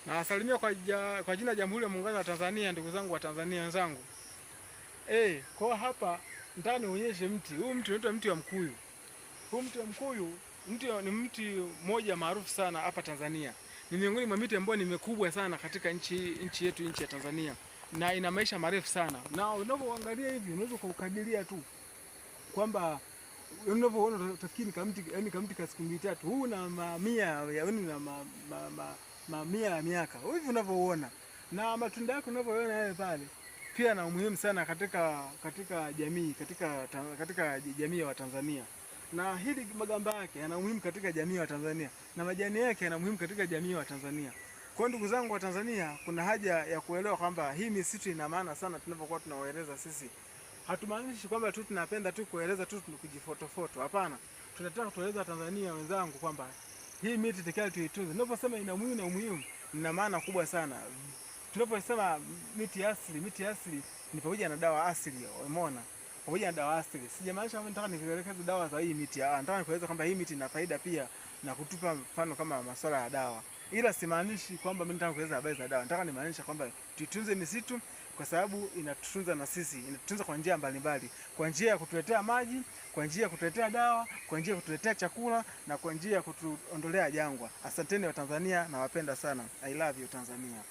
Nawasalimia kwa jina Jamhuri ya Muungano wa Tanzania, ndugu zangu wa Tanzania wenzangu. Kwa hapa nataka nionyeshe mti. Huu mti unaitwa mti wa mkuyu. Huu mti wa mkuyu ni mti mmoja maarufu sana hapa Tanzania. Ni miongoni mwa miti ambayo ni mikubwa sana katika nchi yetu, nchi ya Tanzania. Na ina maisha marefu sana. Na unapoangalia hivi unaweza kukadiria tu kwamba unavyoona utafikiri kamti ka siku mbili tatu. Huu na mamia na mamia ya miaka hivi unavyoona, na matunda yake unavyoona yale pale pia na umuhimu sana katika jamii ya Watanzania. Na hili magamba yake yana umuhimu katika jamii ya Watanzania, na majani yake yana umuhimu katika jamii ya Watanzania. Kwa ndugu zangu wa Tanzania, kuna haja ya kuelewa kwamba hii misitu ina maana sana tunapokuwa tunawaeleza sisi. Hatumaanishi kwamba tu tunapenda tu kueleza tu kujifotofoto. Hapana. Tunataka kueleza Tanzania wenzangu kwamba hii miti takiwa tuitunze. Tunaposema ina umuhimu, ina maana kubwa sana. Tunaposema miti asili ni pamoja na dawa asili, umeona? Pamoja na dawa asili. Sijamaanisha kwamba nataka nikuelekeze dawa za hii miti. Nataka kueleza kwamba hii miti ina faida pia na kutupa mfano kama masuala ya dawa. Ila simaanishi kwamba mimi nataka kueleza habari za dawa. Nataka nimaanisha kwamba tuitunze misitu kwa sababu inatutunza na sisi, inatutunza kwa njia mbalimbali, kwa njia ya kutuletea maji, kwa njia ya kutuletea dawa, kwa njia ya kutuletea chakula na kwa njia ya kutuondolea jangwa. Asanteni wa Tanzania, nawapenda sana. I love you Tanzania.